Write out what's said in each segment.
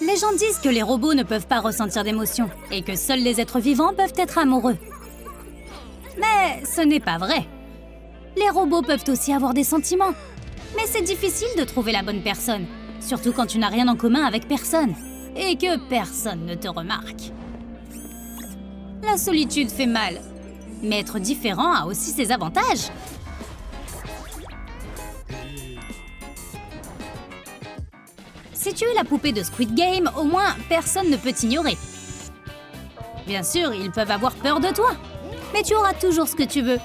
Les gens disent que les robots ne peuvent pas ressentir d'émotions et que seuls les êtres vivants peuvent être amoureux. Mais ce n'est pas vrai. Les robots peuvent aussi avoir des sentiments. Mais c'est difficile de trouver la bonne personne, surtout quand tu n'as rien en commun avec personne et que personne ne te remarque. La solitude fait mal, mais être différent a aussi ses avantages. Si tu es la poupée de Squid Game, au moins personne ne peut t'ignorer. Bien sûr, ils peuvent avoir peur de toi, mais tu auras toujours ce que tu veux.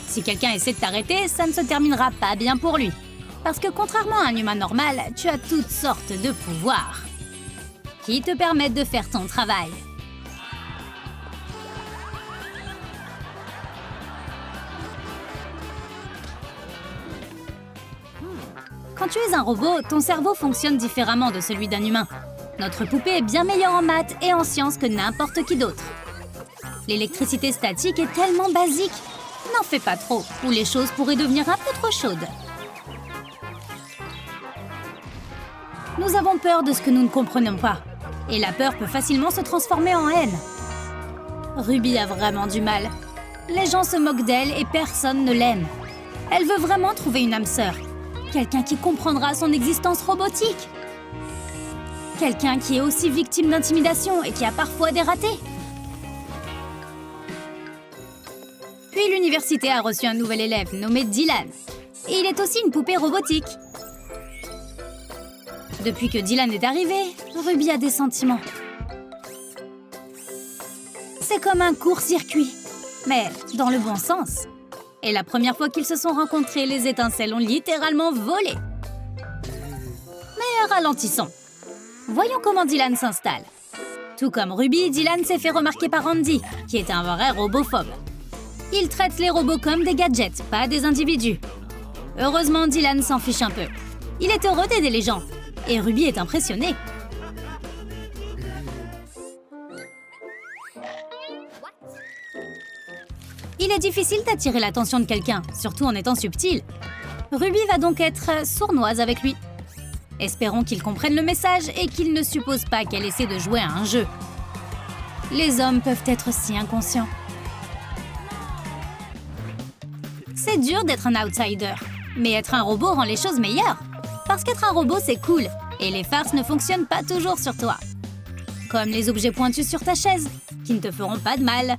Si quelqu'un essaie de t'arrêter, ça ne se terminera pas bien pour lui. Parce que contrairement à un humain normal, tu as toutes sortes de pouvoirs qui te permettent de faire ton travail. Quand tu es un robot, ton cerveau fonctionne différemment de celui d'un humain. Notre poupée est bien meilleure en maths et en sciences que n'importe qui d'autre. L'électricité statique est tellement basique. N'en fais pas trop, ou les choses pourraient devenir un peu trop chaudes. Nous avons peur de ce que nous ne comprenons pas. Et la peur peut facilement se transformer en haine. Ruby a vraiment du mal. Les gens se moquent d'elle et personne ne l'aime. Elle veut vraiment trouver une âme sœur. Quelqu'un qui comprendra son existence robotique. Quelqu'un qui est aussi victime d'intimidation et qui a parfois des ratés. Puis l'université a reçu un nouvel élève nommé Dylan. Et il est aussi une poupée robotique. Depuis que Dylan est arrivé, Ruby a des sentiments. C'est comme un court-circuit, mais dans le bon sens. Et la première fois qu'ils se sont rencontrés, les étincelles ont littéralement volé. Mais ralentissons. Voyons comment Dylan s'installe. Tout comme Ruby, Dylan s'est fait remarquer par Andy, qui est un vrai robophobe. Il traite les robots comme des gadgets, pas des individus. Heureusement, Dylan s'en fiche un peu. Il est heureux d'aider les gens. Et Ruby est impressionnée. Il est difficile d'attirer l'attention de quelqu'un, surtout en étant subtil. Ruby va donc être sournoise avec lui. Espérons qu'il comprenne le message et qu'il ne suppose pas qu'elle essaie de jouer à un jeu. Les hommes peuvent être si inconscients. C'est dur d'être un outsider, mais être un robot rend les choses meilleures. Parce qu'être un robot, c'est cool, et les farces ne fonctionnent pas toujours sur toi. Comme les objets pointus sur ta chaise, qui ne te feront pas de mal.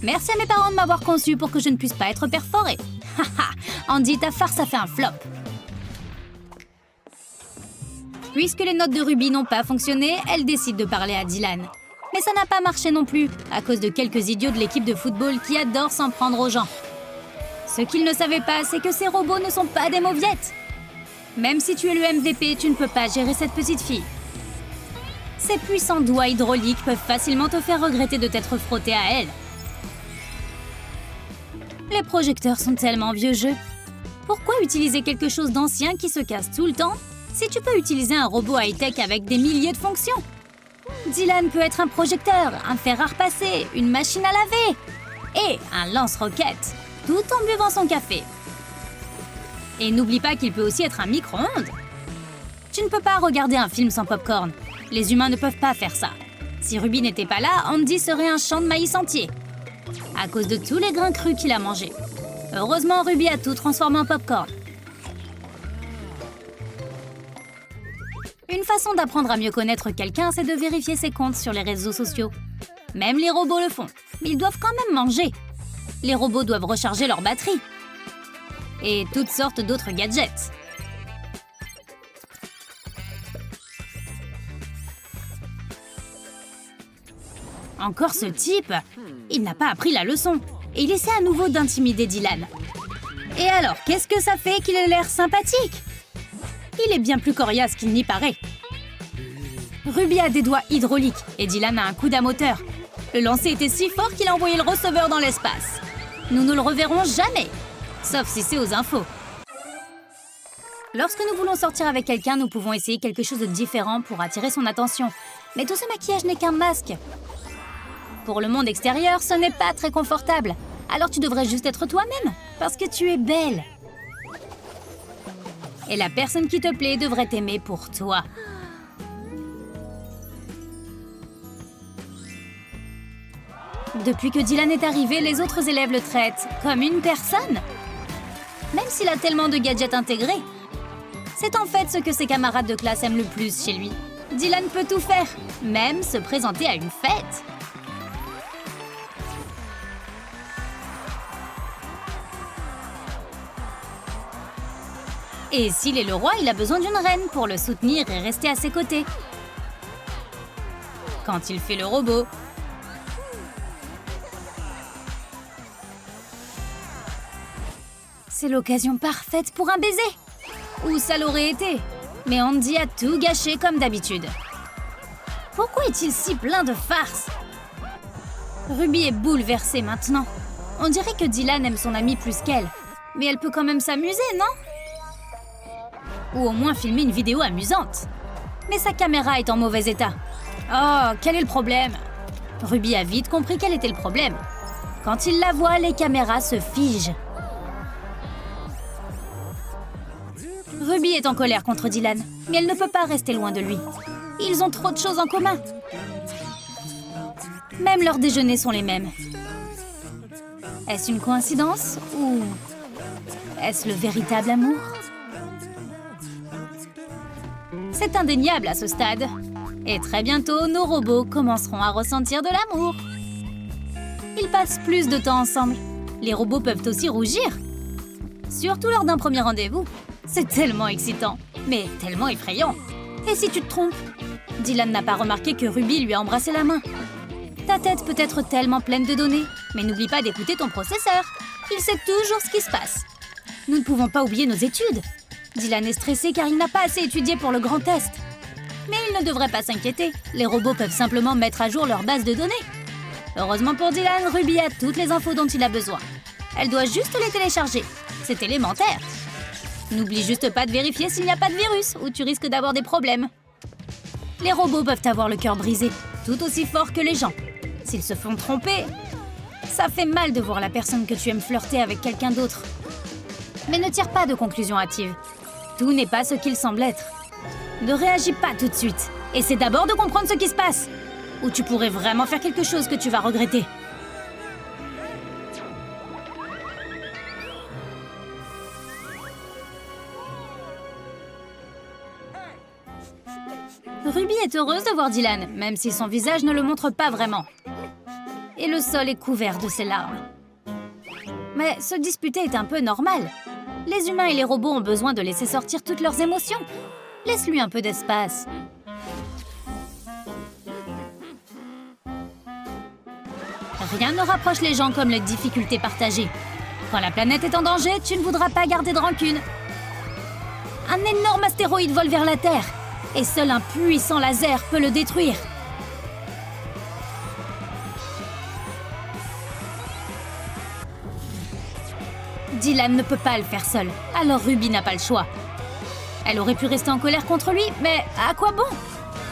Merci à mes parents de m'avoir conçu pour que je ne puisse pas être perforée. Haha, Andy, ta farce a fait un flop. Puisque les notes de Ruby n'ont pas fonctionné, elle décide de parler à Dylan. Mais ça n'a pas marché non plus, à cause de quelques idiots de l'équipe de football qui adorent s'en prendre aux gens. Ce qu'ils ne savaient pas, c'est que ces robots ne sont pas des mauviettes. Même si tu es le MVP, tu ne peux pas gérer cette petite fille. Ces puissants doigts hydrauliques peuvent facilement te faire regretter de t'être frotté à elle. Les projecteurs sont tellement vieux jeu. Pourquoi utiliser quelque chose d'ancien qui se casse tout le temps si tu peux utiliser un robot high-tech avec des milliers de fonctions? Dylan peut être un projecteur, un fer à repasser, une machine à laver et un lance-roquettes, tout en buvant son café. Et n'oublie pas qu'il peut aussi être un micro-ondes. Tu ne peux pas regarder un film sans popcorn. Les humains ne peuvent pas faire ça. Si Ruby n'était pas là, Andy serait un champ de maïs entier. À cause de tous les grains crus qu'il a mangés. Heureusement, Ruby a tout transformé en popcorn. Une façon d'apprendre à mieux connaître quelqu'un, c'est de vérifier ses comptes sur les réseaux sociaux. Même les robots le font, mais ils doivent quand même manger. Les robots doivent recharger leur batterie. Et toutes sortes d'autres gadgets. Encore ce type, il n'a pas appris la leçon. Et il essaie à nouveau d'intimider Dylan. Et alors, qu'est-ce que ça fait qu'il ait l'air sympathique? Il est bien plus coriace qu'il n'y paraît. Ruby a des doigts hydrauliques et Dylan a un coude à moteur. Le lancer était si fort qu'il a envoyé le receveur dans l'espace. Nous ne le reverrons jamais, sauf si c'est aux infos. Lorsque nous voulons sortir avec quelqu'un, nous pouvons essayer quelque chose de différent pour attirer son attention. Mais tout ce maquillage n'est qu'un masque. Pour le monde extérieur, ce n'est pas très confortable. Alors tu devrais juste être toi-même, parce que tu es belle. Et la personne qui te plaît devrait t'aimer pour toi. Depuis que Dylan est arrivé, les autres élèves le traitent comme une personne. Même s'il a tellement de gadgets intégrés. C'est en fait ce que ses camarades de classe aiment le plus chez lui. Dylan peut tout faire, même se présenter à une fête. Et s'il est le roi, il a besoin d'une reine pour le soutenir et rester à ses côtés. Quand il fait le robot. C'est l'occasion parfaite pour un baiser. Ou ça l'aurait été. Mais Andy a tout gâché comme d'habitude. Pourquoi est-il si plein de farce? Ruby est bouleversée maintenant. On dirait que Dylan aime son amie plus qu'elle. Mais elle peut quand même s'amuser, non? Ou au moins filmer une vidéo amusante. Mais sa caméra est en mauvais état. Oh, quel est le problème? Ruby a vite compris quel était le problème. Quand il la voit, les caméras se figent. Ruby est en colère contre Dylan, mais elle ne peut pas rester loin de lui. Ils ont trop de choses en commun. Même leurs déjeuners sont les mêmes. Est-ce une coïncidence ou est-ce le véritable amour? C'est indéniable à ce stade. Et très bientôt, nos robots commenceront à ressentir de l'amour. Ils passent plus de temps ensemble. Les robots peuvent aussi rougir. Surtout lors d'un premier rendez-vous. C'est tellement excitant, mais tellement effrayant. Et si tu te trompes? Dylan n'a pas remarqué que Ruby lui a embrassé la main. Ta tête peut être tellement pleine de données, mais n'oublie pas d'écouter ton processeur. Il sait toujours ce qui se passe. Nous ne pouvons pas oublier nos études. Dylan est stressé car il n'a pas assez étudié pour le grand test. Mais il ne devrait pas s'inquiéter. Les robots peuvent simplement mettre à jour leur base de données. Heureusement pour Dylan, Ruby a toutes les infos dont il a besoin. Elle doit juste les télécharger. C'est élémentaire. N'oublie juste pas de vérifier s'il n'y a pas de virus ou tu risques d'avoir des problèmes. Les robots peuvent avoir le cœur brisé, tout aussi fort que les gens. S'ils se font tromper, ça fait mal de voir la personne que tu aimes flirter avec quelqu'un d'autre. Mais ne tire pas de conclusion hâtive. Tout n'est pas ce qu'il semble être. Ne réagis pas tout de suite. Essaie d'abord de comprendre ce qui se passe. Ou tu pourrais vraiment faire quelque chose que tu vas regretter. Ruby est heureuse de voir Dylan, même si son visage ne le montre pas vraiment. Et le sol est couvert de ses larmes. Mais se disputer est un peu normal. Les humains et les robots ont besoin de laisser sortir toutes leurs émotions. Laisse-lui un peu d'espace. Rien ne rapproche les gens comme les difficultés partagées. Quand la planète est en danger, tu ne voudras pas garder de rancune. Un énorme astéroïde vole vers la Terre. Et seul un puissant laser peut le détruire. Dylan ne peut pas le faire seul, alors Ruby n'a pas le choix. Elle aurait pu rester en colère contre lui, mais à quoi bon?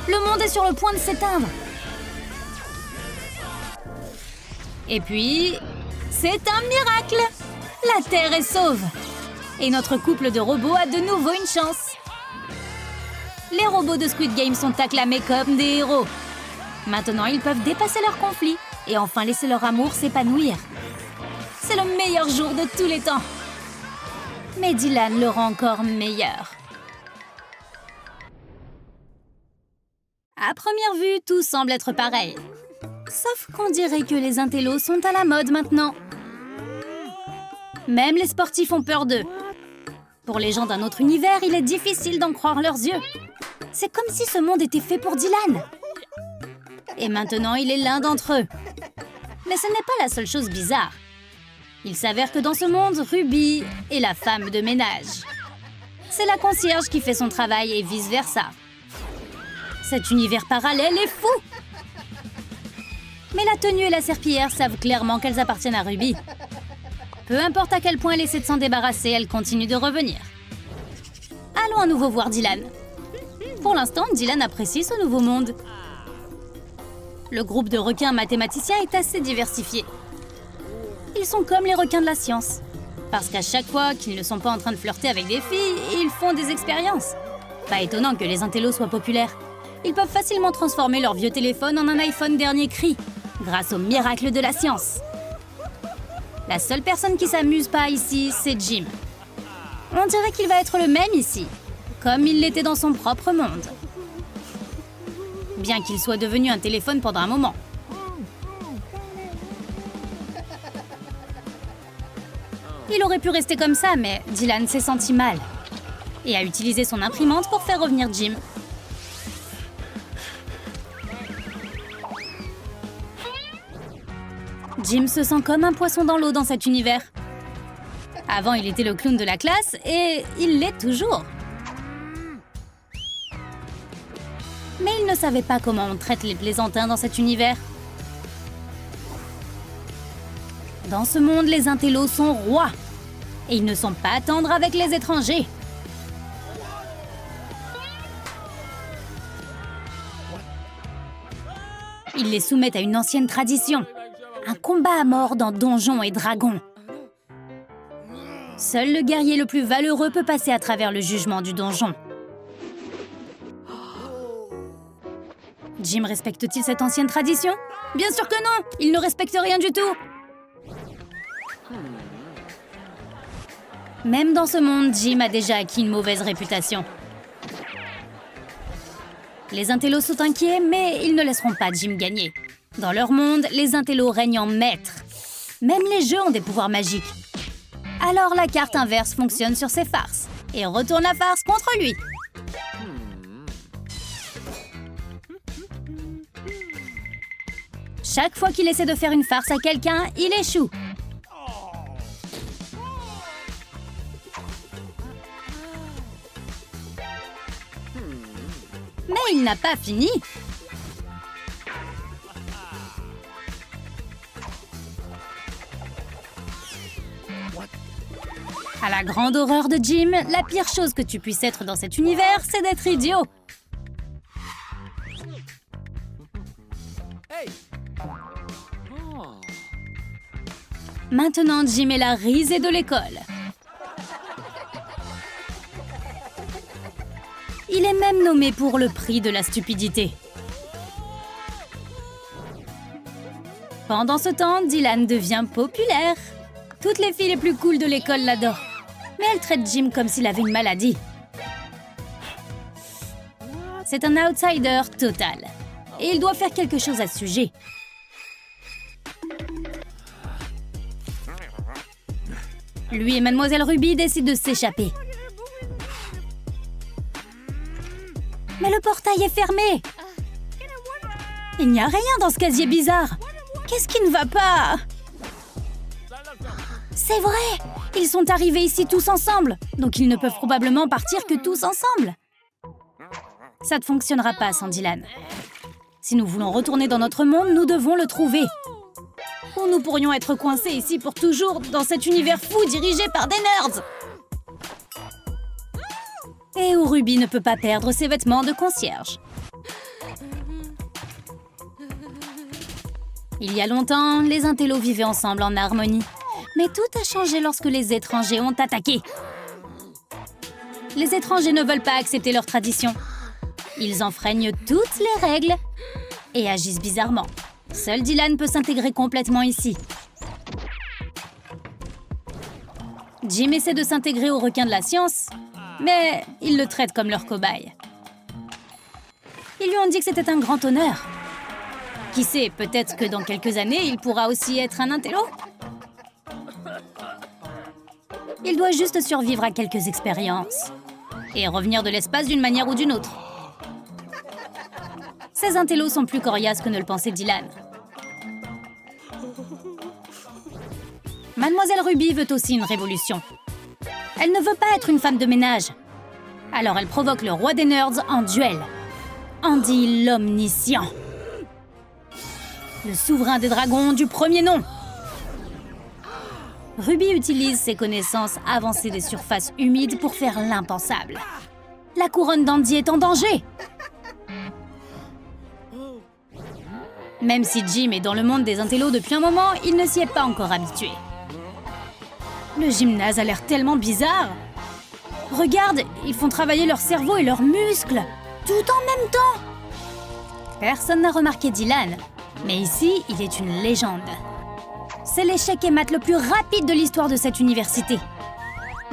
Le monde est sur le point de s'éteindre. Et puis, c'est un miracle! La Terre est sauve! Et notre couple de robots a de nouveau une chance. Les robots de Squid Game sont acclamés comme des héros. Maintenant, ils peuvent dépasser leurs conflits et enfin laisser leur amour s'épanouir. C'est le meilleur jour de tous les temps. Mais Dylan le rend encore meilleur. À première vue, tout semble être pareil. Sauf qu'on dirait que les intellos sont à la mode maintenant. Même les sportifs ont peur d'eux. Pour les gens d'un autre univers, il est difficile d'en croire leurs yeux. C'est comme si ce monde était fait pour Dylan. Et maintenant, il est l'un d'entre eux. Mais ce n'est pas la seule chose bizarre. Il s'avère que dans ce monde, Ruby est la femme de ménage. C'est la concierge qui fait son travail et vice-versa. Cet univers parallèle est fou! Mais la tenue et la serpillière savent clairement qu'elles appartiennent à Ruby. Peu importe à quel point elle essaie de s'en débarrasser, elle continue de revenir. Allons à nouveau voir Dylan. Pour l'instant, Dylan apprécie ce nouveau monde. Le groupe de requins mathématiciens est assez diversifié. Ils sont comme les requins de la science. Parce qu'à chaque fois qu'ils ne sont pas en train de flirter avec des filles, ils font des expériences. Pas étonnant que les intellos soient populaires. Ils peuvent facilement transformer leur vieux téléphone en un iPhone dernier cri. grâce au miracle de la science. La seule personne qui s'amuse pas ici, c'est Jim. On dirait qu'il va être le même ici, comme il l'était dans son propre monde. Bien qu'il soit devenu un téléphone pendant un moment. Il aurait pu rester comme ça, mais Dylan s'est senti mal et a utilisé son imprimante pour faire revenir Jim. Jim se sent comme un poisson dans l'eau dans cet univers. Avant, il était le clown de la classe et il l'est toujours. Mais il ne savait pas comment on traite les plaisantins dans cet univers. Dans ce monde, les intellos sont rois. Et ils ne sont pas à tendre avec les étrangers. Ils les soumettent à une ancienne tradition. Un combat à mort dans Donjons et Dragons. Seul le guerrier le plus valeureux peut passer à travers le jugement du donjon. Jim respecte-t-il cette ancienne tradition? Bien sûr que non! Il ne respecte rien du tout! Même dans ce monde, Jim a déjà acquis une mauvaise réputation. Les intellos sont inquiets, mais ils ne laisseront pas Jim gagner. Dans leur monde, les intellos règnent en maîtres. Même les jeux ont des pouvoirs magiques. Alors la carte inverse fonctionne sur ses farces et retourne la farce contre lui. Chaque fois qu'il essaie de faire une farce à quelqu'un, il échoue. Mais il n'a pas fini. À la grande horreur de Jim, la pire chose que tu puisses être dans cet univers, c'est d'être idiot. Maintenant, Jim est la risée de l'école. Il est même nommé pour le prix de la stupidité. Pendant ce temps, Dylan devient populaire. Toutes les filles les plus cool de l'école l'adorent. Mais elles traitent Jim comme s'il avait une maladie. C'est un outsider total. Et il doit faire quelque chose à ce sujet. Lui et Mademoiselle Ruby décident de s'échapper. Mais le portail est fermé. Il n'y a rien dans ce casier bizarre. Qu'est-ce qui ne va pas? C'est vrai! Ils sont arrivés ici tous ensemble, donc ils ne peuvent probablement partir que tous ensemble. Ça ne fonctionnera pas sans Dylan. Si nous voulons retourner dans notre monde, nous devons le trouver. Ou nous pourrions être coincés ici pour toujours dans cet univers fou dirigé par des nerds. Et où Ruby ne peut pas perdre ses vêtements de concierge. Il y a longtemps, les intellos vivaient ensemble en harmonie. Mais tout a changé lorsque les étrangers ont attaqué. Les étrangers ne veulent pas accepter leurs traditions. Ils enfreignent toutes les règles et agissent bizarrement. Seul Dylan peut s'intégrer complètement ici. Jim essaie de s'intégrer aux requins de la science, mais ils le traitent comme leur cobaye. Ils lui ont dit que c'était un grand honneur. Qui sait, peut-être que dans quelques années, il pourra aussi être un intello. Il doit juste survivre à quelques expériences et revenir de l'espace d'une manière ou d'une autre. Ces intellos sont plus coriaces que ne le pensait Dylan. Mademoiselle Ruby veut aussi une révolution. Elle ne veut pas être une femme de ménage. Alors elle provoque le roi des nerds en duel. Andy l'Omniscient. Le souverain des dragons du premier nom. Ruby utilise ses connaissances avancées des surfaces humides pour faire l'impensable. La couronne d'Andy est en danger. Même si Jim est dans le monde des intellos depuis un moment, il ne s'y est pas encore habitué. Le gymnase a l'air tellement bizarre. Regarde, ils font travailler leur cerveau et leurs muscles, tout en même temps. Personne n'a remarqué Dylan, Mais ici, il est une légende. C'est l'échec et maths le plus rapide de l'histoire de cette université.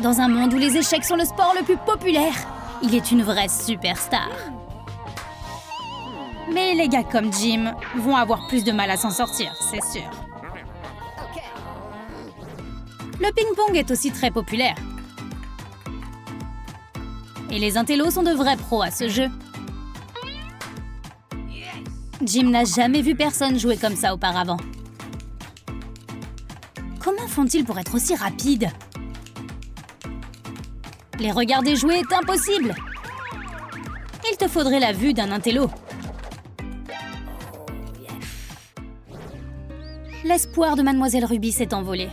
Dans un monde où les échecs sont le sport le plus populaire, il est une vraie superstar. Mais les gars comme Jim vont avoir plus de mal à s'en sortir, c'est sûr. Le ping-pong est aussi très populaire. Et les intellos sont de vrais pros à ce jeu. Jim n'a jamais vu personne jouer comme ça auparavant. Comment font-ils pour être aussi rapides? Les regarder jouer est impossible. Il te faudrait la vue d'un intello. L'espoir de Mademoiselle Ruby s'est envolé.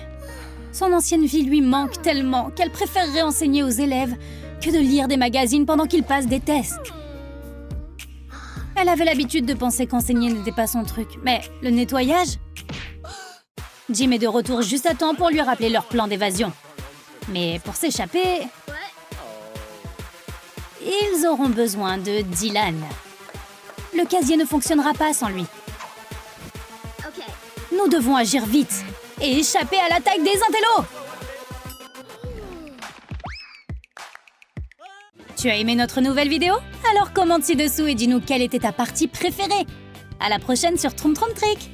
Son ancienne vie lui manque tellement qu'elle préférerait enseigner aux élèves que de lire des magazines pendant qu'ils passent des tests. Elle avait l'habitude de penser qu'enseigner n'était pas son truc. Mais le nettoyage? Jim est de retour juste à temps pour lui rappeler leur plan d'évasion. Mais pour s'échapper, ils auront besoin de Dylan. Le casier ne fonctionnera pas sans lui. Nous devons agir vite et échapper à l'attaque des intellos! Tu as aimé notre nouvelle vidéo? Alors commente ci-dessous et dis-nous quelle était ta partie préférée. À la prochaine sur Troom Troom Trick!